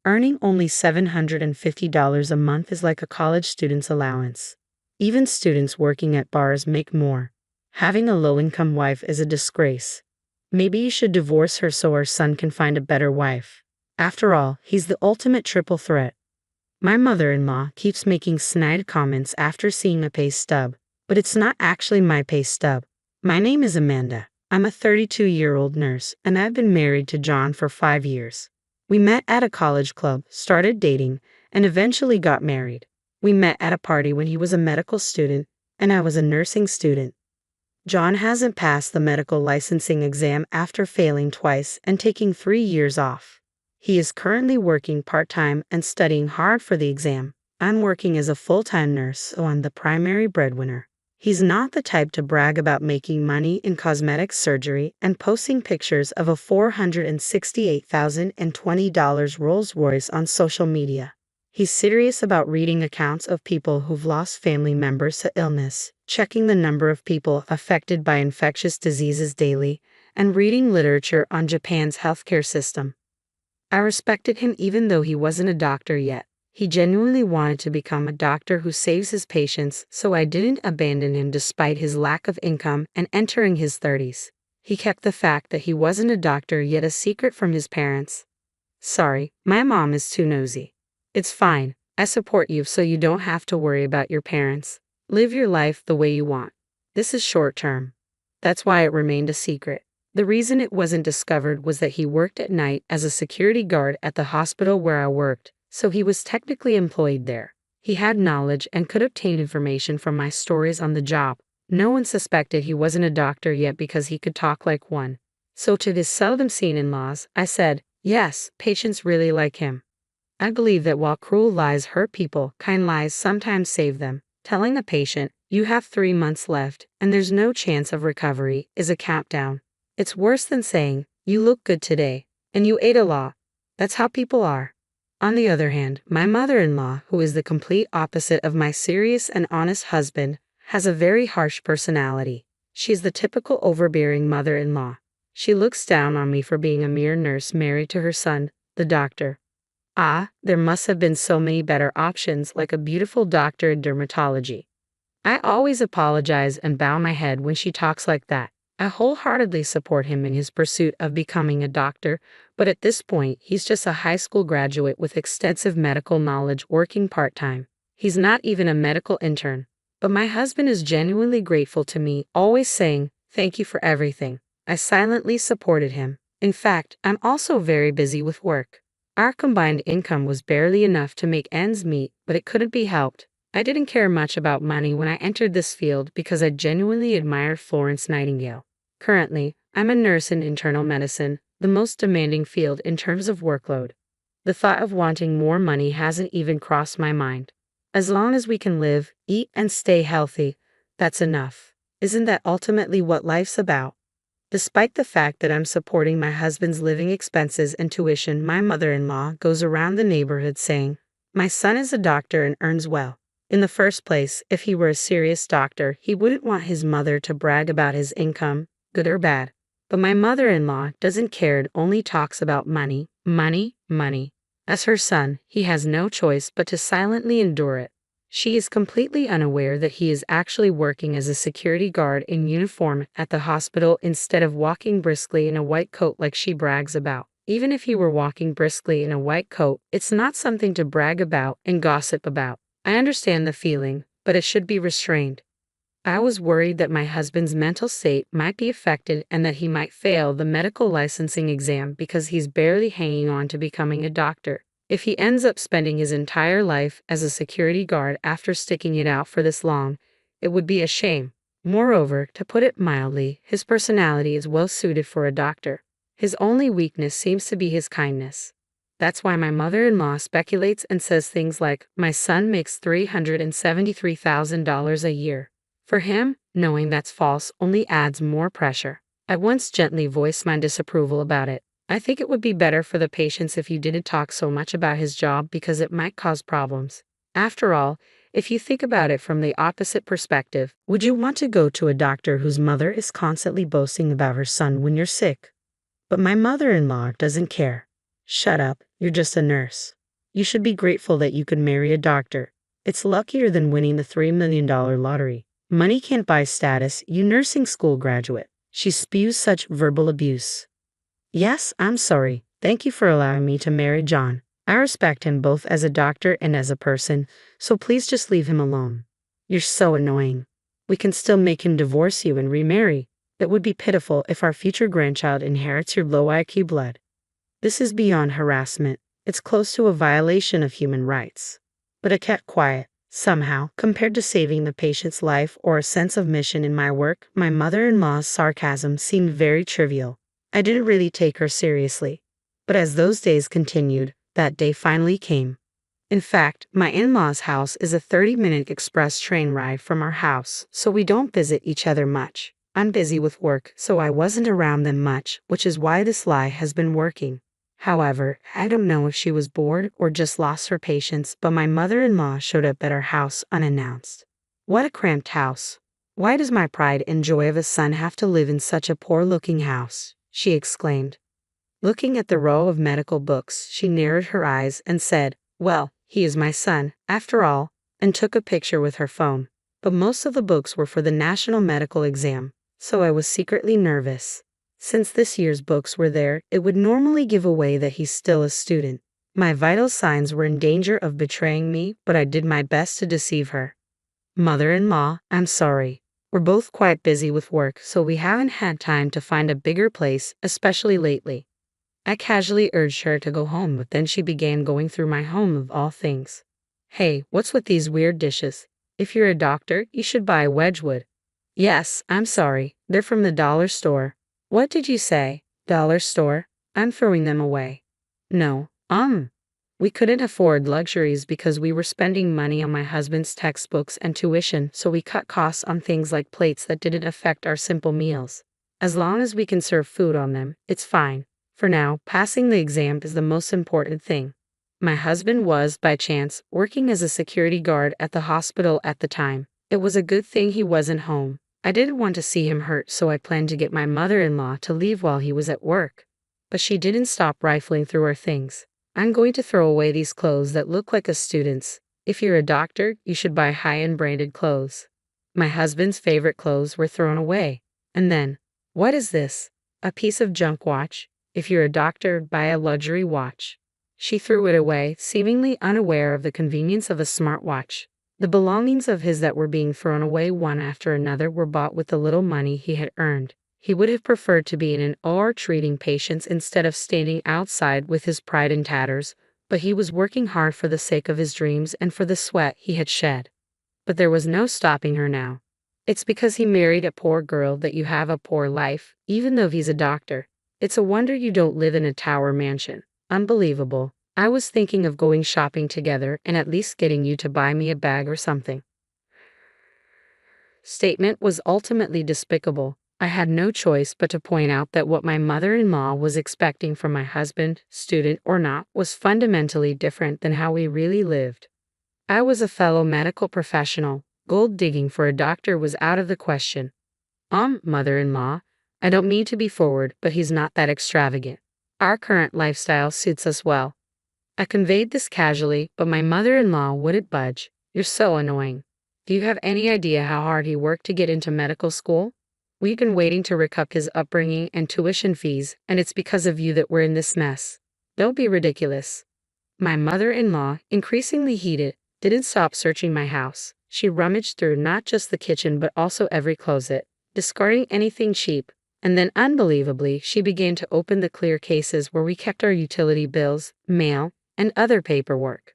Earning only $750 a month is like a college student's allowance. Even students working at bars make more. Having a low-income wife is a disgrace. Maybe you should divorce her so our son can find a better wife. After all, he's the ultimate triple threat. My mother-in-law keeps making snide comments after seeing a pay stub, but it's not actually my pay stub. My name is Amanda. I'm a 32-year-old nurse, and I've been married to John for 5 years. We met at a college club, started dating, and eventually got married. We met at a party when he was a medical student, and I was a nursing student. John hasn't passed the medical licensing exam after failing twice and taking 3 years off. He is currently working part-time and studying hard for the exam. I'm working as a full-time nurse, so I'm the primary breadwinner. He's not the type to brag about making money in cosmetic surgery and posting pictures of a $468,020 Rolls-Royce on social media. He's serious about reading accounts of people who've lost family members to illness, checking the number of people affected by infectious diseases daily, and reading literature on Japan's healthcare system. I respected him even though he wasn't a doctor yet. He genuinely wanted to become a doctor who saves his patients, so I didn't abandon him despite his lack of income and entering his 30s. He kept the fact that he wasn't a doctor yet a secret from his parents. Sorry, my mom is too nosy. It's fine, I support you so you don't have to worry about your parents. Live your life the way you want. This is short term. That's why it remained a secret. The reason it wasn't discovered was that he worked at night as a security guard at the hospital where I worked, so he was technically employed there. He had knowledge and could obtain information from my stories on the job. No one suspected he wasn't a doctor yet because he could talk like one. So to his seldom seen in-laws, I said, yes, patients really like him. I believe that while cruel lies hurt people, kind lies sometimes save them. Telling a patient, you have 3 months left and there's no chance of recovery, is a countdown. It's worse than saying, you look good today, and you ate a lot. That's how people are. On the other hand, my mother-in-law, who is the complete opposite of my serious and honest husband, has a very harsh personality. She's the typical overbearing mother-in-law. She looks down on me for being a mere nurse married to her son, the doctor. There must have been so many better options, like a beautiful doctor in dermatology. I always apologize and bow my head when she talks like that. I wholeheartedly support him in his pursuit of becoming a doctor, but at this point, he's just a high school graduate with extensive medical knowledge working part-time. He's not even a medical intern. But my husband is genuinely grateful to me, always saying, thank you for everything. I silently supported him. In fact, I'm also very busy with work. Our combined income was barely enough to make ends meet, but it couldn't be helped. I didn't care much about money when I entered this field because I genuinely admired Florence Nightingale. Currently, I'm a nurse in internal medicine, the most demanding field in terms of workload. The thought of wanting more money hasn't even crossed my mind. As long as we can live, eat, and stay healthy, that's enough. Isn't that ultimately what life's about? Despite the fact that I'm supporting my husband's living expenses and tuition, my mother-in-law goes around the neighborhood saying, my son is a doctor and earns well. In the first place, if he were a serious doctor, he wouldn't want his mother to brag about his income, good or bad. But my mother-in-law doesn't care, it only talks about money, money, money. As her son, he has no choice but to silently endure it. She is completely unaware that he is actually working as a security guard in uniform at the hospital instead of walking briskly in a white coat like she brags about. Even if he were walking briskly in a white coat, it's not something to brag about and gossip about. I understand the feeling, but it should be restrained. I was worried that my husband's mental state might be affected and that he might fail the medical licensing exam because he's barely hanging on to becoming a doctor. If he ends up spending his entire life as a security guard after sticking it out for this long, it would be a shame. Moreover, to put it mildly, his personality is well suited for a doctor. His only weakness seems to be his kindness. That's why my mother-in-law speculates and says things like, my son makes $373,000 a year. For him, knowing that's false only adds more pressure. I once gently voiced my disapproval about it. I think it would be better for the patients if you didn't talk so much about his job because it might cause problems. After all, if you think about it from the opposite perspective, would you want to go to a doctor whose mother is constantly boasting about her son when you're sick? But my mother-in-law doesn't care. Shut up, you're just a nurse. You should be grateful that you could marry a doctor. It's luckier than winning the $3 million lottery. Money can't buy status, you nursing school graduate. She spews such verbal abuse. Yes, I'm sorry. Thank you for allowing me to marry John. I respect him both as a doctor and as a person, so please just leave him alone. You're so annoying. We can still make him divorce you and remarry. It would be pitiful if our future grandchild inherits your low IQ blood. This is beyond harassment. It's close to a violation of human rights. But I kept quiet. Somehow, compared to saving the patient's life or a sense of mission in my work, my mother-in-law's sarcasm seemed very trivial. I didn't really take her seriously. But as those days continued, that day finally came. In fact, my in-laws' house is a 30-minute express train ride from our house, so we don't visit each other much. I'm busy with work, so I wasn't around them much, which is why this lie has been working. However, I don't know if she was bored or just lost her patience, but my mother-in-law showed up at our house unannounced. What a cramped house. Why does my pride and joy of a son have to live in such a poor-looking house? She exclaimed. Looking at the row of medical books, she narrowed her eyes and said, "Well, he is my son, after all," and took a picture with her phone. But most of the books were for the national medical exam, so I was secretly nervous. Since this year's books were there, it would normally give away that he's still a student. My vital signs were in danger of betraying me, but I did my best to deceive her. Mother-in-law, I'm sorry. We're both quite busy with work, so we haven't had time to find a bigger place, especially lately. I casually urged her to go home, but then she began going through my home of all things. Hey, what's with these weird dishes? If you're a doctor, you should buy Wedgwood. Yes, I'm sorry. They're from the dollar store. What did you say? Dollar store? I'm throwing them away. No, we couldn't afford luxuries because we were spending money on my husband's textbooks and tuition, so we cut costs on things like plates that didn't affect our simple meals. As long as we can serve food on them, it's fine. For now, passing the exam is the most important thing. My husband was, by chance, working as a security guard at the hospital at the time. It was a good thing he wasn't home. I didn't want to see him hurt, so I planned to get my mother-in-law to leave while he was at work. But she didn't stop rifling through our things. I'm going to throw away these clothes that look like a student's. If you're a doctor, you should buy high-end branded clothes. My husband's favorite clothes were thrown away. And then, what is this? A piece of junk watch? If you're a doctor, buy a luxury watch. She threw it away, seemingly unaware of the convenience of a smartwatch. The belongings of his that were being thrown away one after another were bought with the little money he had earned. He would have preferred to be in an OR treating patients instead of standing outside with his pride in tatters, but he was working hard for the sake of his dreams and for the sweat he had shed. But there was no stopping her now. It's because he married a poor girl that you have a poor life, even though he's a doctor. It's a wonder you don't live in a tower mansion. Unbelievable. I was thinking of going shopping together and at least getting you to buy me a bag or something. Statement was ultimately despicable. I had no choice but to point out that what my mother-in-law was expecting from my husband, student or not, was fundamentally different than how we really lived. I was a fellow medical professional. Gold digging for a doctor was out of the question. Mother-in-law, I don't mean to be forward, but he's not that extravagant. Our current lifestyle suits us well. I conveyed this casually, but my mother-in-law wouldn't budge. You're so annoying. Do you have any idea how hard he worked to get into medical school? We've been waiting to recoup his upbringing and tuition fees, and it's because of you that we're in this mess. Don't be ridiculous. My mother-in-law, increasingly heated, didn't stop searching my house. She rummaged through not just the kitchen but also every closet, discarding anything cheap. And then, unbelievably, she began to open the clear cases where we kept our utility bills, mail, and other paperwork.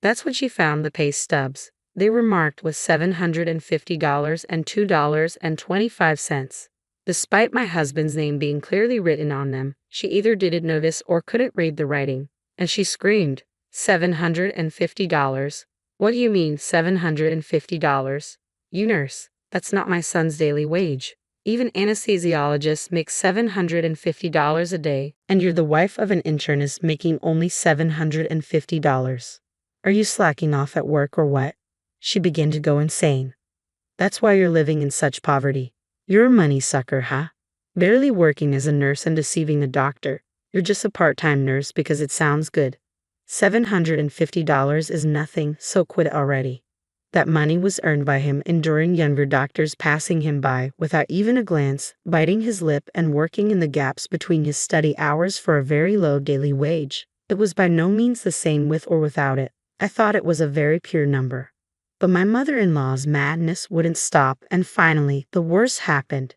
That's when she found the pay stubs. They were marked with $750 and $2.25. Despite my husband's name being clearly written on them, she either didn't notice or couldn't read the writing, and she screamed, $750? What do you mean, $750? You nurse, that's not my son's daily wage. Even anesthesiologists make $750 a day, and you're the wife of an internist making only $750. Are you slacking off at work or what? She began to go insane. That's why you're living in such poverty. You're a money sucker, huh? Barely working as a nurse and deceiving the doctor. You're just a part-time nurse because it sounds good. $750 is nothing, so quit already. That money was earned by him enduring younger doctors passing him by without even a glance, biting his lip and working in the gaps between his study hours for a very low daily wage. It was by no means the same with or without it. I thought it was a very pure number. But my mother-in-law's madness wouldn't stop, and finally, the worst happened.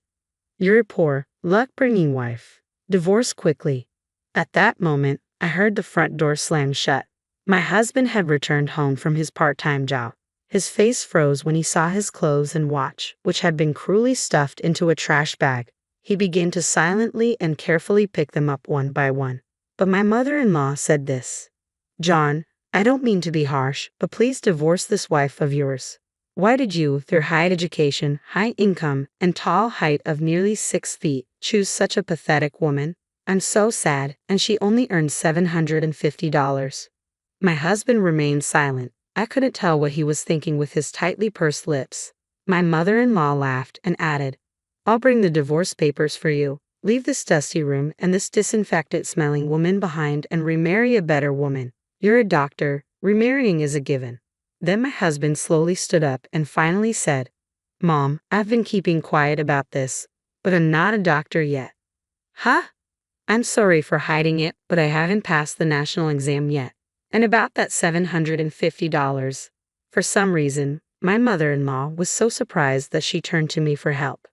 You're a poor, luck-bringing wife. Divorce quickly. At that moment, I heard the front door slam shut. My husband had returned home from his part-time job. His face froze when he saw his clothes and watch, which had been cruelly stuffed into a trash bag. He began to silently and carefully pick them up one by one. But my mother-in-law said this. John, I don't mean to be harsh, but please divorce this wife of yours. Why did you, with your high education, high income, and tall height of nearly 6 feet, choose such a pathetic woman? I'm so sad, and she only earns $750. My husband remained silent. I couldn't tell what he was thinking with his tightly pursed lips. My mother-in-law laughed and added, I'll bring the divorce papers for you. Leave this dusty room and this disinfectant-smelling woman behind and remarry a better woman. You're a doctor. Remarrying is a given. Then my husband slowly stood up and finally said, Mom, I've been keeping quiet about this, but I'm not a doctor yet. Huh? I'm sorry for hiding it, but I haven't passed the national exam yet. And about that $750. For some reason, my mother-in-law was so surprised that she turned to me for help.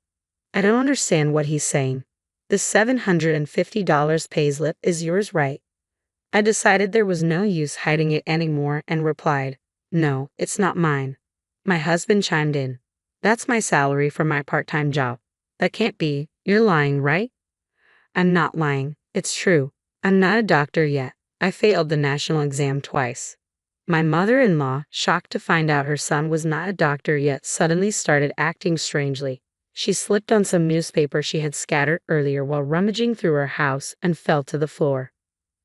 I don't understand what he's saying. The $750 payslip is yours, right? I decided there was no use hiding it anymore and replied, No, it's not mine. My husband chimed in. That's my salary for my part-time job. That can't be. You're lying, right? I'm not lying. It's true. I'm not a doctor yet. I failed the national exam twice. My mother-in-law, shocked to find out her son was not a doctor yet, suddenly started acting strangely. She slipped on some newspaper she had scattered earlier while rummaging through her house and fell to the floor.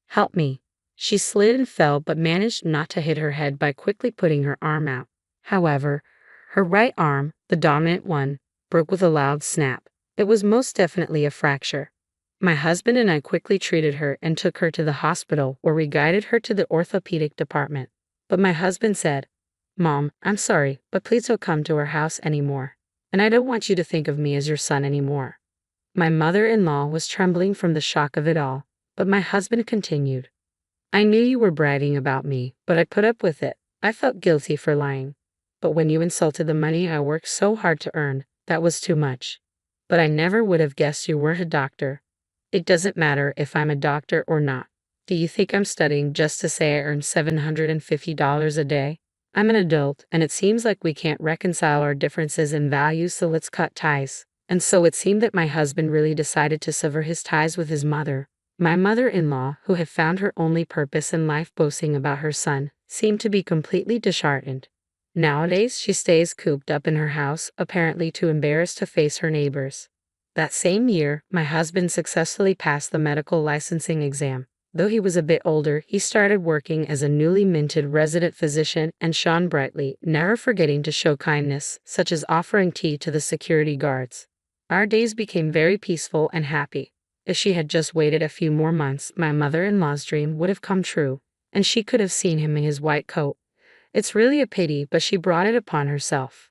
Help me. She slid and fell but managed not to hit her head by quickly putting her arm out. However, her right arm, the dominant one, broke with a loud snap. It was most definitely a fracture. My husband and I quickly treated her and took her to the hospital, where we guided her to the orthopedic department. But my husband said, Mom, I'm sorry, but please don't come to our house anymore. And I don't want you to think of me as your son anymore. My mother-in-law was trembling from the shock of it all, but my husband continued. I knew you were bragging about me, but I put up with it. I felt guilty for lying. But when you insulted the money I worked so hard to earn, that was too much. But I never would have guessed you weren't a doctor. It doesn't matter if I'm a doctor or not. Do you think I'm studying just to say I earn $750 a day? I'm an adult, and it seems like we can't reconcile our differences in values, so let's cut ties. And so it seemed that my husband really decided to sever his ties with his mother. My mother-in-law, who had found her only purpose in life boasting about her son, seemed to be completely disheartened. Nowadays, she stays cooped up in her house, apparently too embarrassed to face her neighbors. That same year, my husband successfully passed the medical licensing exam. Though he was a bit older, he started working as a newly minted resident physician and shone brightly, never forgetting to show kindness, such as offering tea to the security guards. Our days became very peaceful and happy. If she had just waited a few more months, my mother-in-law's dream would have come true, and she could have seen him in his white coat. It's really a pity, but she brought it upon herself.